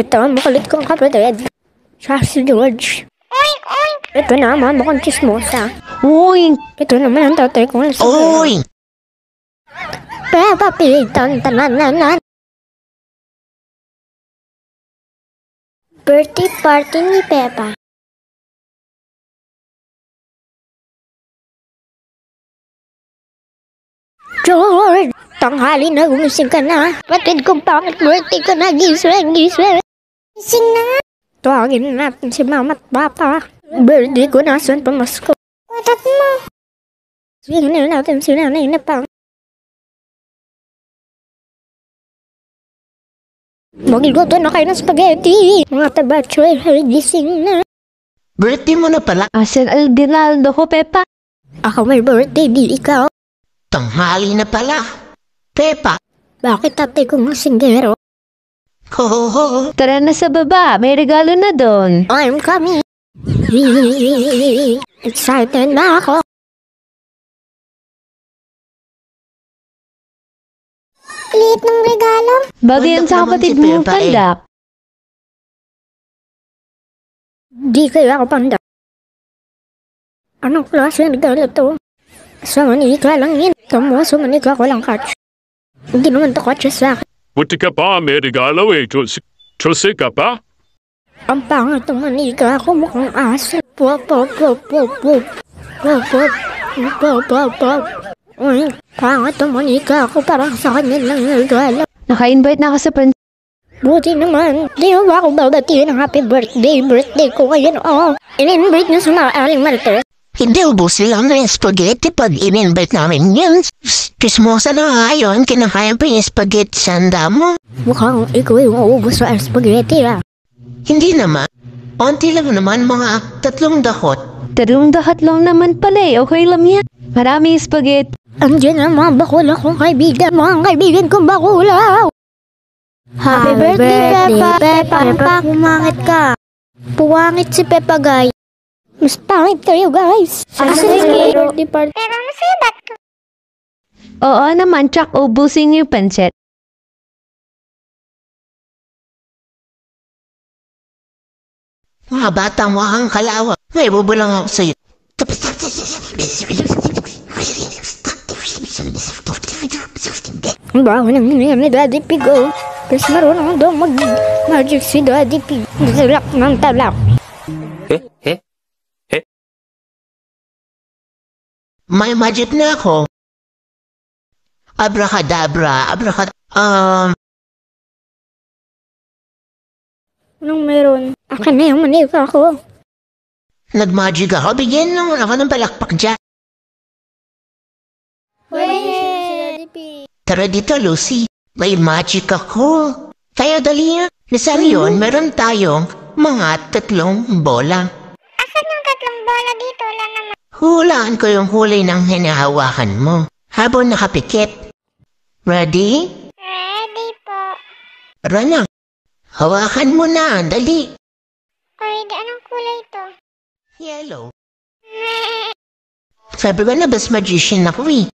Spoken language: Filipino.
Ito ang makulit kong kapatid. Siya si George. Oink, oink. Ito na ang mama kong chismosa. Uy! Ito naman ang tatay kong si Uy! Peppa Pig, tan-tan-nan-nan-nan. Birthday party ni Peppa. George! Tanghali na, gumising ka na. Patid kong pangit birthday ka na, gising. Gising na nga. Tawagin natin si mama at papa. Birthday ko na, saan pamasko? Watat mo. Sige natin si nanay na pang. Magiluto na kayo ng spaghetti. Mga tabachoy, gising na. Birthday mo na pala. Asan ang ginaldo ko, Peppa? Ako may birthday, di ikaw. Tanghali na pala. Peppa. Bakit tatay ko masinggero? Ho ho ho. Tara na sa baba, may regalo na doon. I'm coming. Excited na ako. Liit ng regalo. Bagay yan sa Anak naman kapatid si mo, Peppa, pandak. Di kaya ako panda. Anong klase ng regalo to? Sa manika lang yun. Kamu, sa manika ko lang catch. Hindi naman to catch sa akin. Buti ka pa, may regalo eh. Chose ka pa? Ang pangit ng manika ko, mukhang aso. Pop, pop, pop, pop, pop. Pop, pop, pop, pop, pop. Uy, pangit ng manika ko, parang sa kanya lang yung regalo. Naka-invite na ako sa Buti naman, di ba ako babatiin ng happy birthday ko ngayon, oh. In-invite niyo sa mga aling Martes. Hindi ubusin lang ng spaghetti pag in-invite namin yun. Kismosa na nga yun, kinakain pa yung spaghetti sanda mo. Mukhang ikaw yung uubos sa spaghetti, ah. Hindi naman. Onti lang naman, mga 3 dakot. Tarong dahat lang naman pala eh. Okay lang yan. Marami spaghetti. Andiyan ang mga bakula kong kaibigan, mga kaibigan kong bakula. Happy birthday, Peppa! Peppa, pumangit ka. Puwangit si Peppa, guys. Mas pangit kayo, guys. Asan yung birthday party? Pero nasibat ko. Oo naman, tsak ubusin yung pancet. Mga batang mukhang kalawa. May bubulang ako sa'yo. Ang baho ng hinayang ni Daddy Pig, oh. Pero marunong daw mag-magic si Daddy Pig. Talak ng talak. May magic na ako. Abracadabra, Anong meron? Akin na yung manika ko. nag-magic ako. Bigyan naman ako ng palakpak dyan. Daddy Pig. Tara dito, Lucy. May magic ako. Kaya dali na. Nasaan yun, meron tayong mga 3 bola. Asan yung 3 bola dito? Wala naman. Hulaan ko yung kulay ng hinahawakan mo. Habang nakapikit. Ready? Ready po. Tara na. Hawakan mo na, dali. Pwede, anong kulay ito? Yellow. Sabi ko na, best magician ako eh.